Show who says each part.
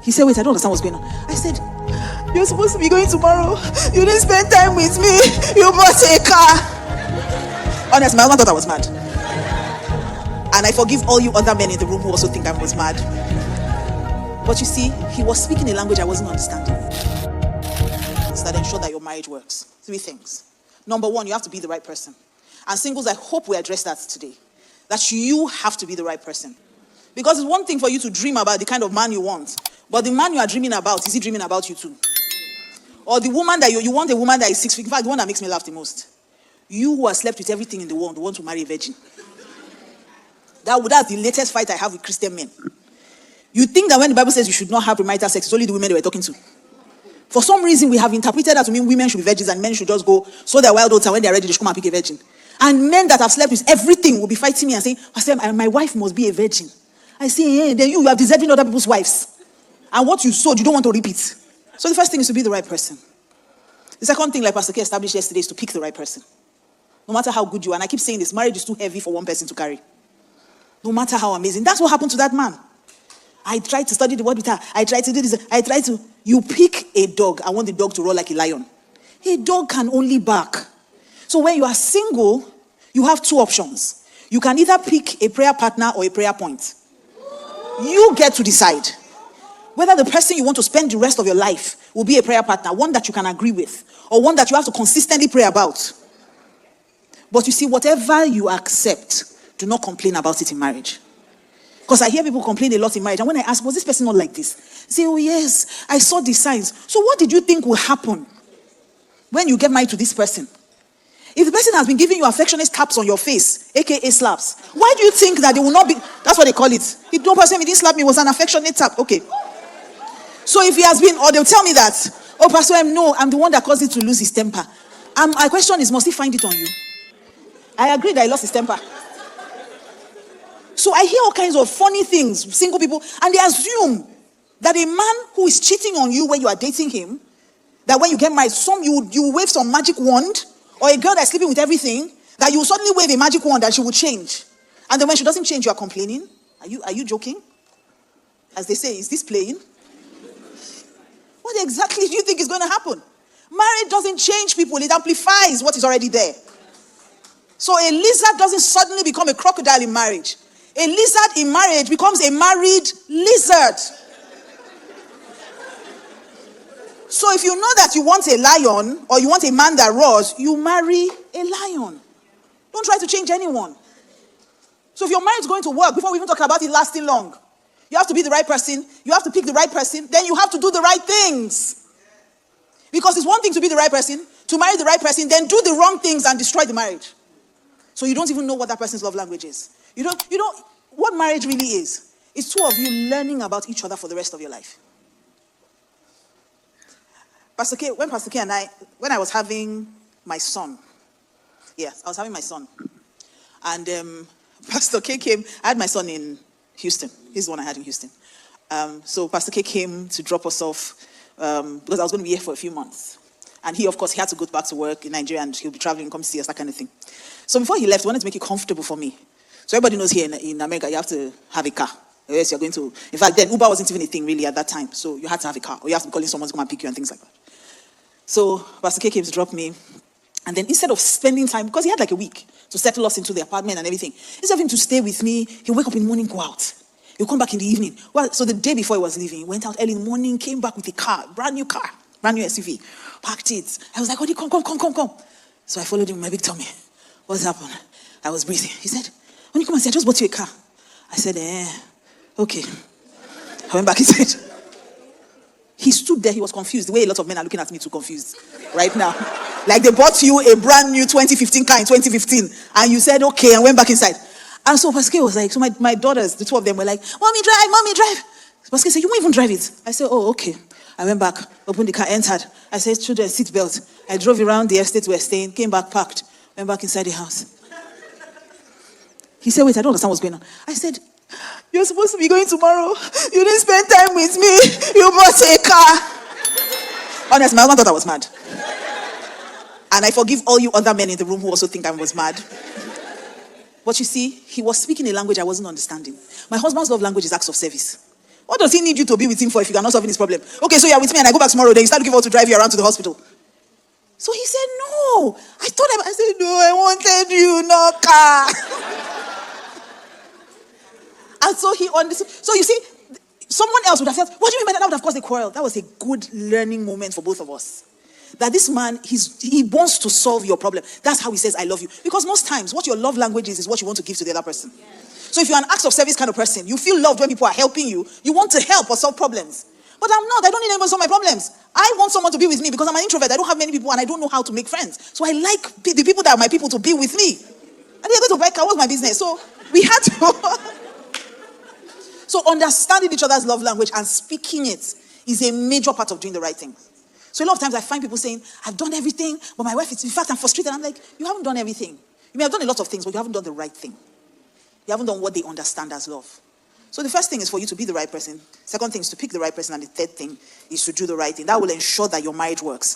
Speaker 1: He said, wait, I don't understand what's going on. I said, you're supposed to be going tomorrow. You didn't spend time with me. You bought a car. Honestly, my husband thought I was mad. And I forgive all you other men in the room who also think I was mad. But you see, he was speaking a language I wasn't understanding. So that ensure that your marriage works. 3 things. Number 1, you have to be the right person. And singles, I hope we address that today. That you have to be the right person. Because it's one thing for you to dream about the kind of man you want. But the man you are dreaming about, is he dreaming about you too? Or the woman that you want a woman that is 6 feet. In fact, the one that makes me laugh the most. You who have slept with everything in the world want to marry a virgin. That's the latest fight I have with Christian men. You think that when the Bible says you should not have premarital sex, it's only the women they were talking to. For some reason, we have interpreted that to mean women should be virgins and men should just go sow their wild oats, and when they're ready, they should come and pick a virgin. And men that have slept with everything will be fighting me and saying, Pastor, my wife must be a virgin. I say, hey, then you have deserving other people's wives. And what you sowed, you don't want to repeat. So the first thing is to be the right person. The second thing, like Pastor K established yesterday, is to pick the right person. No matter how good you are, and I keep saying this, marriage is too heavy for one person to carry. No matter how amazing. That's what happened to that man. I tried to study the word with her. I tried to do this. You pick a dog. I want the dog to roar like a lion. A dog can only bark. So when you are single, you have 2 options. You can either pick a prayer partner or a prayer point. You get to decide whether the person you want to spend the rest of your life will be a prayer partner, one that you can agree with, or one that you have to consistently pray about. But you see, whatever you accept, do not complain about it in marriage. Because I hear people complain a lot in marriage. And when I ask, was this person not like this? They say, oh yes, I saw the signs. So what did you think will happen when you get married to this person? If the person has been giving you affectionate taps on your face, aka slaps, why do you think that they will not be? That's what they call it. If no person didn't slap me, it was an affectionate tap. Okay. So if he has been, or they'll tell me that, oh Pastor M, no, I'm the one that caused it to lose his temper. My question is, must he find it on you? I agree that he lost his temper. So I hear all kinds of funny things, single people, and they assume that a man who is cheating on you when you are dating him, that when you get married, you wave some magic wand, or a girl that's sleeping with everything, that you will suddenly wave a magic wand and she will change. And then when she doesn't change, you are complaining. Are you joking? As they say, is this playing? What exactly do you think is going to happen? Marriage doesn't change people, it amplifies what is already there. So a lizard doesn't suddenly become a crocodile in marriage. A lizard in marriage becomes a married lizard. So if you know that you want a lion or you want a man that roars, you marry a lion. Don't try to change anyone. So if your marriage is going to work, before we even talk about it lasting long, you have to be the right person, you have to pick the right person, then you have to do the right things. Because it's one thing to be the right person, to marry the right person, then do the wrong things and destroy the marriage. So you don't even know what that person's love language is. You don't, what marriage really is 2 of you learning about each other for the rest of your life. Pastor K, when I was having my son, yes, I was having my son. And Pastor K came, I had my son in Houston. He's the one I had in Houston. So Pastor K came to drop us off because I was going to be here for a few months. And he, of course, he had to go back to work in Nigeria and he'll be traveling, come see us, that kind of thing. So before he left, he wanted to make it comfortable for me. So everybody knows here in America, you have to have a car. Yes, you're going to, in fact, then Uber wasn't even a thing really at that time. So you had to have a car or you have to be calling someone to come and pick you and things like that. So Pastor K came to drop me. And then instead of spending time, because he had like a week to settle us into the apartment and everything, instead of him to stay with me, he'll wake up in the morning, go out. He'll come back in the evening. Well, so the day before he was leaving, he went out early in the morning, came back with a car, brand new SUV, parked it. I was like, Odi, come. So I followed him with my big tummy. What's happened? I was breathing. He said, when you come and say, I just bought you a car. I said, okay. I went back inside. He stood there, he was confused. The way a lot of men are looking at me too confused right now. Like they bought you a brand new 2015 car in 2015. And you said, okay, and went back inside. And so Pastor K was like, so my daughters, the 2 of them were like, Mommy drive. So Pastor K said, you won't even drive it. I said, oh, okay. I went back, opened the car, entered. I said, children, seat belt. I drove around the estate we were staying, came back, parked, went back inside the house. He said, wait, I don't understand what's going on. I said, you're supposed to be going tomorrow. You didn't spend time with me. You bought a car. Honestly, my husband thought I was mad. And I forgive all you other men in the room who also think I was mad. But you see, he was speaking a language I wasn't understanding. My husband's love language is acts of service. What does he need you to be with him for if you are not solving his problem? Okay, so you're with me and I go back tomorrow, then you start looking forward to drive you around to the hospital. So he said, no. I said, no, I wanted you, no car. And so he understood. So you see, someone else would have said, what do you mean by that? That would have caused a quarrel. That was a good learning moment for both of us. That this man, he wants to solve your problem. That's how he says, I love you. Because most times, what your love language is what you want to give to the other person. Yes. So if you're an acts of service kind of person, you feel loved when people are helping you. You want to help or solve problems. But I'm not. I don't need anyone to solve my problems. I want someone to be with me because I'm an introvert. I don't have many people and I don't know how to make friends. So I like the people that are my people to be with me. And they're going to buy car. What's my business? So we had to... So understanding each other's love language and speaking it is a major part of doing the right thing. So a lot of times I find people saying, I've done everything, but my wife is, in fact, I'm frustrated. I'm like, you haven't done everything. You may have done a lot of things, but you haven't done the right thing. You haven't done what they understand as love. So the first thing is for you to be the right person. Second thing is to pick the right person. And the third thing is to do the right thing. That will ensure that your marriage works.